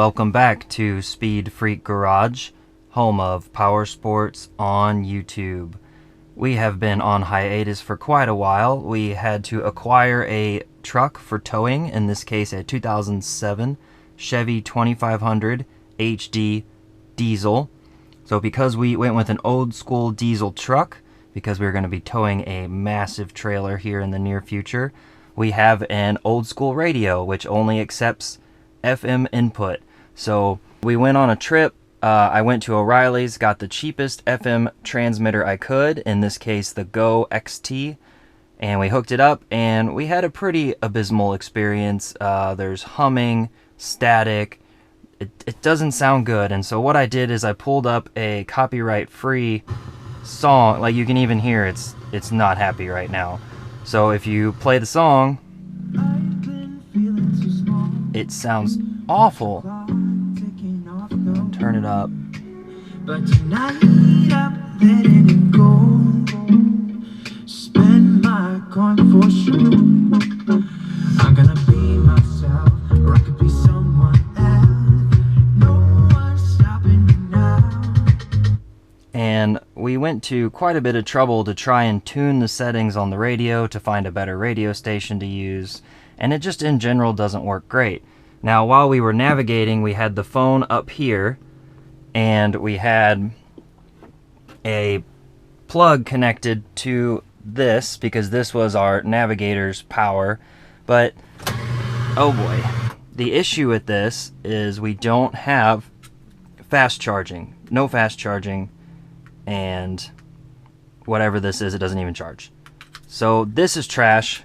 welcome back to Speed Freak Garage, home of power sports on YouTube. We have been on hiatus for quite a while. We had to acquire a truck for towing, in this case a 2007 Chevy 2500 HD diesel. So because we went with an old school diesel truck, because we were going to be towing a massive trailer here in the near future, we have an old school radio which only accepts FM input. So we went on a trip. I went to O'Reilly's, got the cheapest FM transmitter I could, in this case the Go XT, and we hooked it up, and we had a pretty abysmal experience. There's humming, static, it doesn't sound good. And so what I did is I pulled up a copyright-free song. Like, you can even hear it's not happy right now. So if you play the song, it sounds awful. Turn it up. But tonight I'm letting it go. Spend my coin for sure. I'm gonna be myself, or I could be someone else. No one's stopping me now. And we went to quite a bit of trouble to try and tune the settings on the radio to find a better radio station to use, and it just in general doesn't work great. Now, while we were navigating, we had the phone up here, and we had a plug connected to this, because this was our navigator's power. But, oh boy, the issue with this is we don't have fast charging. No fast charging, and whatever this is, it doesn't even charge. So this is trash.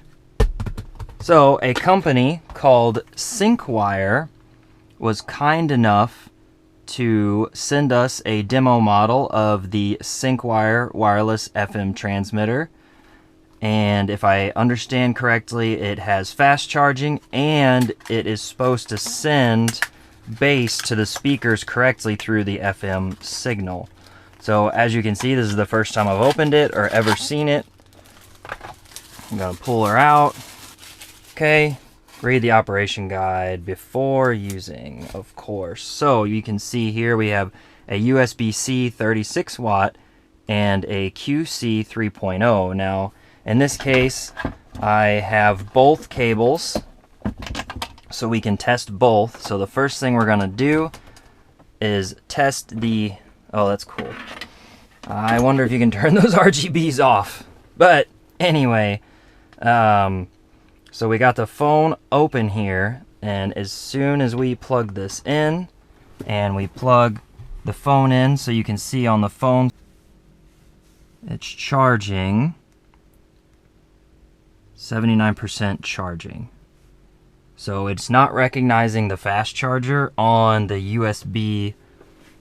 So a company called SyncWire was kind enough to send us a demo model of the SyncWire wireless FM transmitter. And if I understand correctly, it has fast charging, and it is supposed to send bass to the speakers correctly through the FM signal. So as you can see, this is the first time I've opened it or ever seen it. I'm going to pull her out. Okay, read the operation guide before using, of course. So you can see here we have a USB-C 36 watt and a QC 3.0. Now, in this case, I have both cables, so we can test both. So the first thing we're gonna do is test the, oh, that's cool. I wonder if you can turn those RGBs off. But anyway, so we got the phone open here, and as soon as we plug this in, and we plug the phone in, so you can see on the phone, it's charging, 79% charging. So it's not recognizing the fast charger on the USB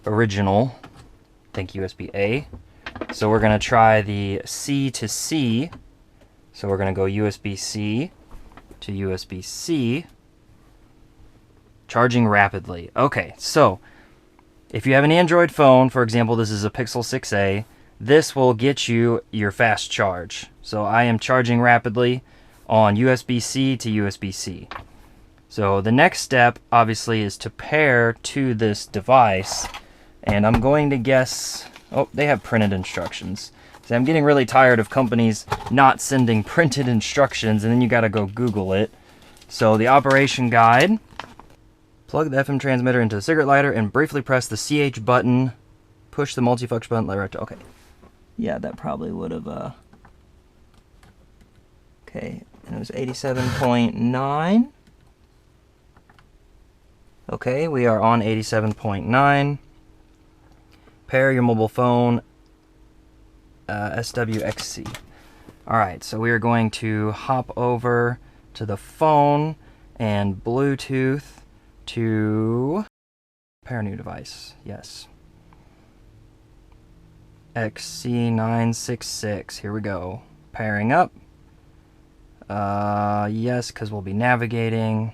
original, I think USB-A. So we're gonna try the C to C. So we're gonna go USB-C to USB-C, charging rapidly. Okay, so if you have an Android phone, for example, this is a Pixel 6a, this will get you your fast charge. So I am charging rapidly on USB-C to USB-C. So the next step, obviously, is to pair to this device, and I'm going to guess, oh, they have printed instructions. So I'm getting really tired of companies not sending printed instructions, and then you gotta go Google it. So the operation guide, plug the FM transmitter into the cigarette lighter and briefly press the CH button, push the multifunction button, let right, okay. Yeah, that probably would have, okay, and it was 87.9. Okay, we are on 87.9. Pair your mobile phone, SWXC. Alright, so we are going to hop over to the phone and Bluetooth to pair new device. Yes. XC966. Here we go. Pairing up. Yes, because we'll be navigating.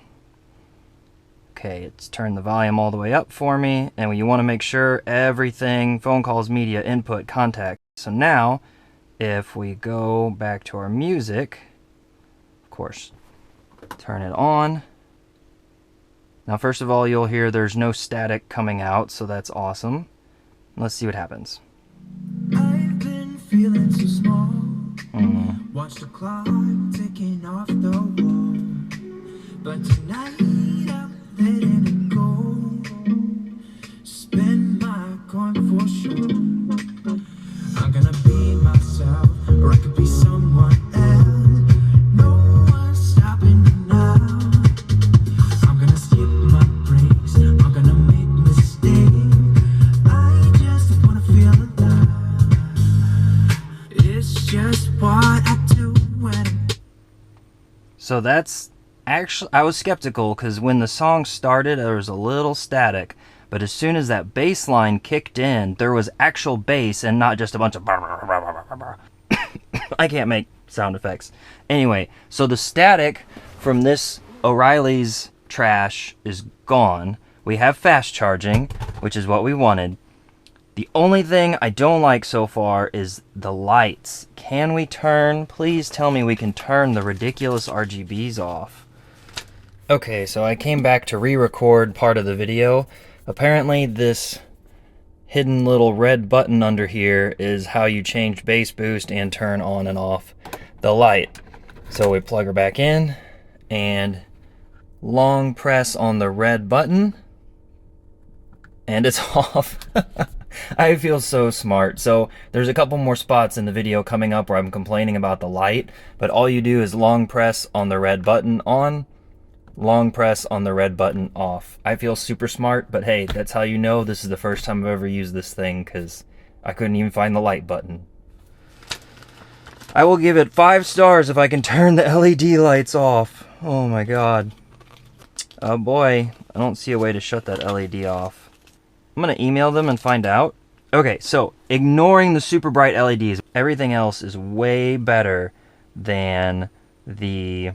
Okay, it's turned the volume all the way up for me, and you want to make sure everything, phone calls, media, input, contact. So now, if we go back to our music, of course, turn it on, Now, first of all, you'll hear there's no static coming out, so that's awesome. Let's see what happens. I've been feeling too small. Watch the clock ticking off the wall. But tonight I'm letting it go. Spend my coin for sure. I'm gonna be myself, or I could be someone else. No one's stopping me now. I'm gonna skip my breaks. I'm gonna make mistakes. I just wanna feel alive. It's just what I do when. So that's actually, I was skeptical because when the song started, there was a little static. But as soon as that bass line kicked in, there was actual bass and not just a bunch of... I can't make sound effects. Anyway, so the static from this O'Reilly's trash is gone. We have fast charging, which is what we wanted. The only thing I don't like so far is the lights. Can we turn? Please tell me we can turn the ridiculous RGBs off. Okay, so I came back to re-record part of the video. Apparently this hidden little red button under here is how you change bass boost and turn on and off the light. So we plug her back in and long press on the red button and it's off. I feel so smart. So there's a couple more spots in the video coming up where I'm complaining about the light, but all you do is long press on the red button on, long press on the red button off. I feel super smart, but hey, that's how you know this is the first time I've ever used this thing, because I couldn't even find the light button. I will give it 5 stars if I can turn the LED lights off. Oh my god. Oh boy, I don't see a way to shut that LED off. I'm gonna email them and find out. Okay, so ignoring the super bright LEDs, everything else is way better than the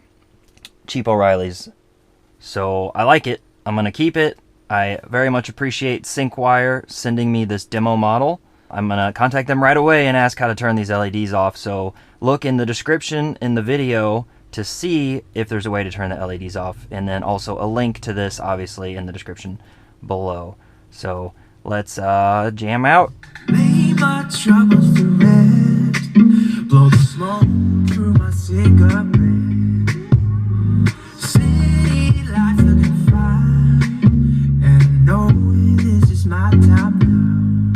cheap O'Reilly's. So I like it. I'm gonna keep it. I very much appreciate SyncWire sending me this demo model. I'm gonna contact them right away and ask how to turn these LEDs off. So look in the description in the video to see if there's a way to turn the LEDs off, and then also a link to this obviously in the description below. So let's jam out. Lay my troubles to rest. Blow the smoke through my cigarette. City lights looking fine, and I know this is my time now.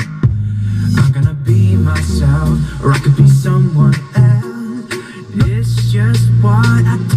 I'm gonna be myself, or I could be someone else. It's just what I do.